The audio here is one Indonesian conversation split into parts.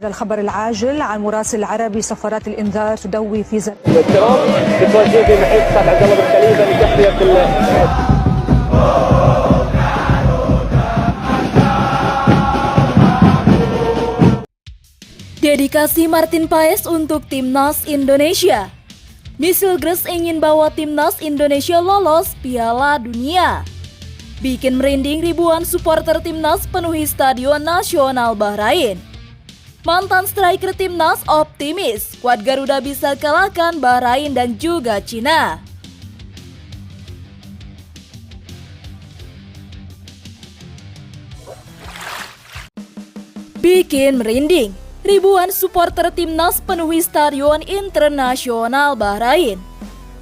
هذا الخبر العاجل عن مراسل العربي صفارات الإنذار تدوي في الاحترام بتوجه في محيط سعد عبد الله بن خليفه لتحليه Dedikasi Martin Paes untuk Timnas Indonesia. Misielgres ingin bawa Timnas Indonesia lolos Piala Dunia. Bikin merinding ribuan supporter Timnas penuhi Stadion Nasional Bahrain. Mantan striker Timnas optimis skuad Garuda bisa kalahkan Bahrain dan juga Cina. Bikin merinding, ribuan supporter Timnas penuhi Stadion Internasional Bahrain.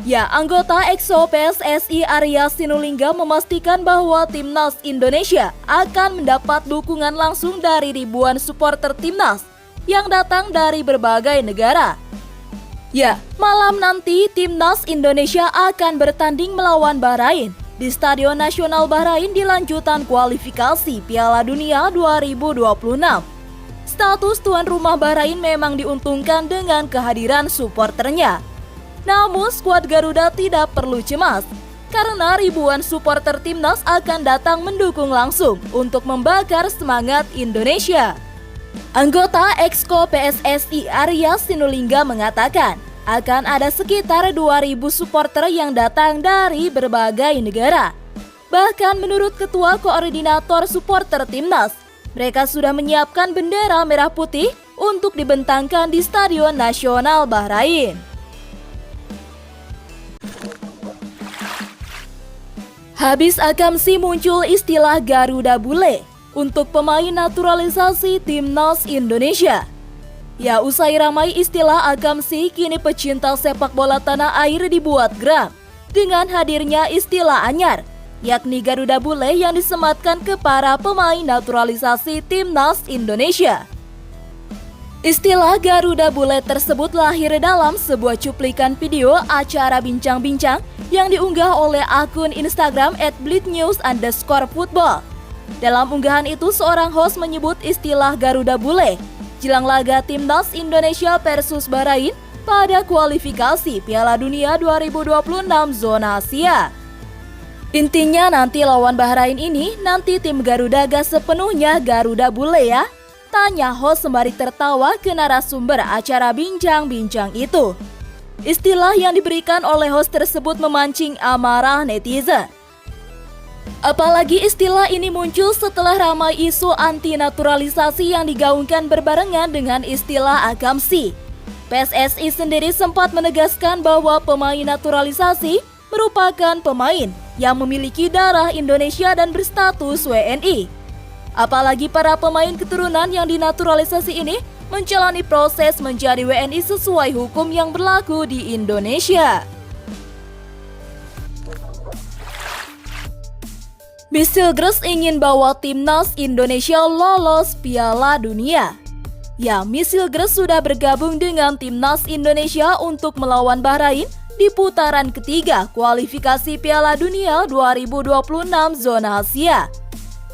Ya, anggota EXO PSSI Arya Sinulinga memastikan bahwa Timnas Indonesia akan mendapat dukungan langsung dari ribuan supporter Timnas yang datang dari berbagai negara. Ya, malam nanti Timnas Indonesia akan bertanding melawan Bahrain di Stadion Nasional Bahrain di lanjutan kualifikasi Piala Dunia 2026. Status tuan rumah Bahrain memang diuntungkan dengan kehadiran supporternya. Namun skuad Garuda tidak perlu cemas karena ribuan supporter Timnas akan datang mendukung langsung untuk membakar semangat Indonesia. Anggota Exco PSSI Arya Sinulinga mengatakan akan ada sekitar 2.000 supporter yang datang dari berbagai negara. Bahkan menurut Ketua Koordinator Supporter Timnas, mereka sudah menyiapkan bendera merah putih untuk dibentangkan di Stadion Nasional Bahrain. Habis akamsi muncul istilah Garuda Bule untuk pemain naturalisasi Timnas Indonesia. Ya, usai ramai istilah akamsi, kini pecinta sepak bola tanah air dibuat geram dengan hadirnya istilah anyar, yakni Garuda Bule yang disematkan ke para pemain naturalisasi Timnas Indonesia. Istilah Garuda Bule tersebut lahir dalam sebuah cuplikan video acara bincang-bincang yang diunggah oleh akun Instagram @bleednews_football. Dalam unggahan itu, seorang host menyebut istilah Garuda Bule jelang laga Timnas Indonesia versus Bahrain pada kualifikasi Piala Dunia 2026 zona Asia. Intinya nanti lawan Bahrain ini, nanti tim Garuda gak sepenuhnya Garuda Bule ya? Tanya host sembari tertawa ke narasumber acara bincang-bincang itu. Istilah yang diberikan oleh host tersebut memancing amarah netizen. Apalagi istilah ini muncul setelah ramai isu anti-naturalisasi yang digaungkan berbarengan dengan istilah akamsi. PSSI sendiri sempat menegaskan bahwa pemain naturalisasi merupakan pemain yang memiliki darah Indonesia dan berstatus WNI. Apalagi para pemain keturunan yang dinaturalisasi ini menjalani proses menjadi WNI sesuai hukum yang berlaku di Indonesia. Misielgres ingin bawa Timnas Indonesia lolos Piala Dunia. Ya, Misielgres sudah bergabung dengan Timnas Indonesia untuk melawan Bahrain di putaran ketiga kualifikasi Piala Dunia 2026 zona Asia.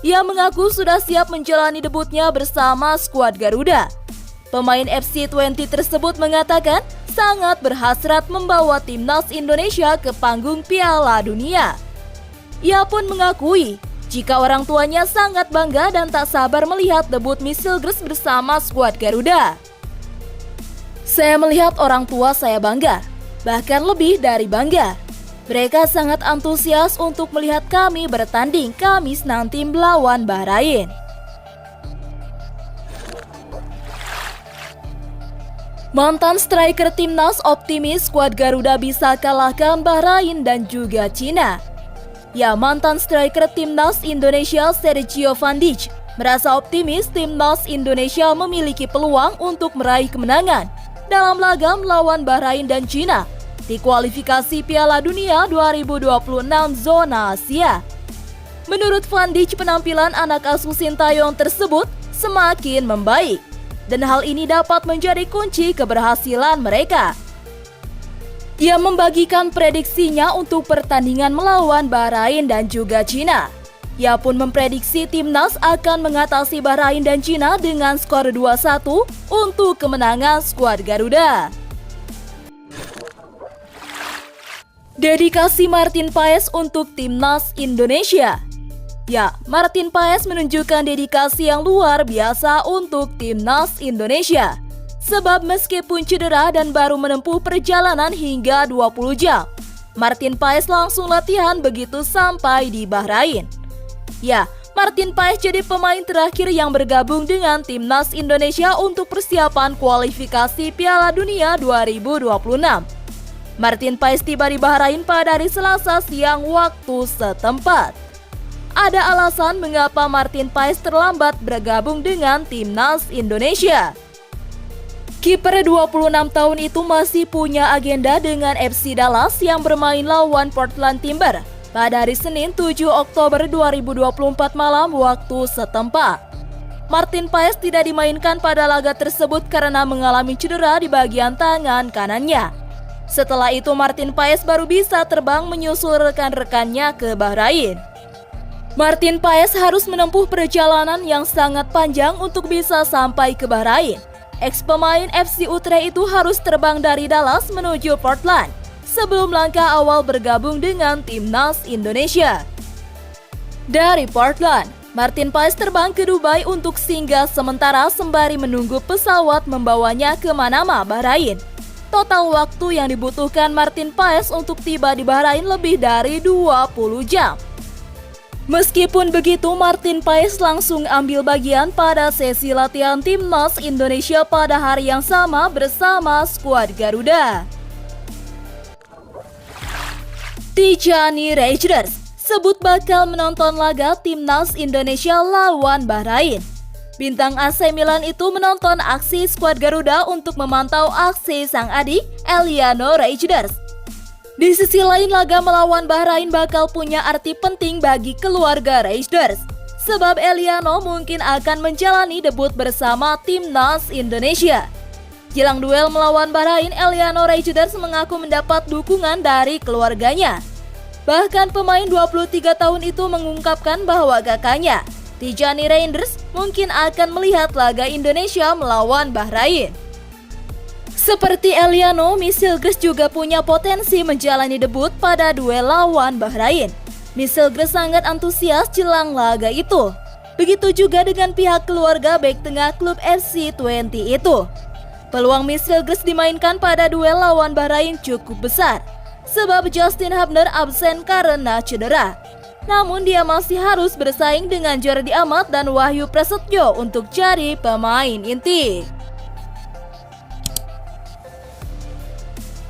Ia mengaku sudah siap menjalani debutnya bersama skuad Garuda. Pemain FC20 tersebut mengatakan sangat berhasrat membawa Timnas Indonesia ke panggung Piala Dunia. Ia pun mengakui jika orang tuanya sangat bangga dan tak sabar melihat debut Misielgres bersama skuad Garuda. Saya melihat orang tua saya bangga, bahkan lebih dari bangga. Mereka sangat antusias untuk melihat kami bertanding Kamis nanti melawan Bahrain. Mantan striker Timnas optimis skuad Garuda bisa kalahkan Bahrain dan juga Cina. Ya, mantan striker Timnas Indonesia Sergio Van Dijk merasa optimis Timnas Indonesia memiliki peluang untuk meraih kemenangan dalam laga melawan Bahrain dan Cina di kualifikasi Piala Dunia 2026 zona Asia. Menurut Van Dijk, penampilan anak asuh Sintayong tersebut semakin membaik dan hal ini dapat menjadi kunci keberhasilan mereka. Ia membagikan prediksinya untuk pertandingan melawan Bahrain dan juga Cina. Ia pun memprediksi timnas akan mengatasi Bahrain dan Cina dengan skor 2-1 untuk kemenangan skuad Garuda. Dedikasi Martin Paes untuk timnas Indonesia. Ya, Martin Paes menunjukkan dedikasi yang luar biasa untuk timnas Indonesia. Sebab meskipun cedera dan baru menempuh perjalanan hingga 20 jam, Martin Paes langsung latihan begitu sampai di Bahrain. Ya, Martin Paes jadi pemain terakhir yang bergabung dengan timnas Indonesia untuk persiapan kualifikasi Piala Dunia 2026. Martin Paes tiba di Bahrain pada hari Selasa siang waktu setempat. Ada alasan mengapa Martin Paes terlambat bergabung dengan timnas Indonesia. Kiper 26 tahun itu masih punya agenda dengan FC Dallas yang bermain lawan Portland Timber pada hari Senin 7 Oktober 2024 malam waktu setempat. Martin Paes tidak dimainkan pada laga tersebut karena mengalami cedera di bagian tangan kanannya. Setelah itu Martin Paes baru bisa terbang menyusul rekan-rekannya ke Bahrain. Martin Paes harus menempuh perjalanan yang sangat panjang untuk bisa sampai ke Bahrain. Ex-pemain FC Utrecht itu harus terbang dari Dallas menuju Portland sebelum langkah awal bergabung dengan timnas Indonesia. Dari Portland, Martin Paes terbang ke Dubai untuk singgah sementara sembari menunggu pesawat membawanya ke Manama, Bahrain. Total waktu yang dibutuhkan Martin Paes untuk tiba di Bahrain lebih dari 20 jam. Meskipun begitu, Martin Paes langsung ambil bagian pada sesi latihan timnas Indonesia pada hari yang sama bersama skuad Garuda. Tijani Reijers sebut bakal menonton laga timnas Indonesia lawan Bahrain. Bintang AC Milan itu menonton aksi skuad Garuda untuk memantau aksi sang adik Eliano Reijers. Di sisi lain, laga melawan Bahrain bakal punya arti penting bagi keluarga Reijers, sebab Eliano mungkin akan menjalani debut bersama timnas Indonesia. Jelang duel melawan Bahrain, Eliano Reijers mengaku mendapat dukungan dari keluarganya. Bahkan pemain 23 tahun itu mengungkapkan bahwa kakaknya, Tijani Reijers, mungkin akan melihat laga Indonesia melawan Bahrain. Seperti Eliano, Missilgres juga punya potensi menjalani debut pada duel lawan Bahrain. Missilgres sangat antusias jelang laga itu. Begitu juga dengan pihak keluarga bek tengah klub FC20 itu. Peluang Missilgres dimainkan pada duel lawan Bahrain cukup besar, sebab Justin Hubner absen karena cedera. Namun dia masih harus bersaing dengan Jordi Amat dan Wahyu Prasetyo untuk jadi pemain inti.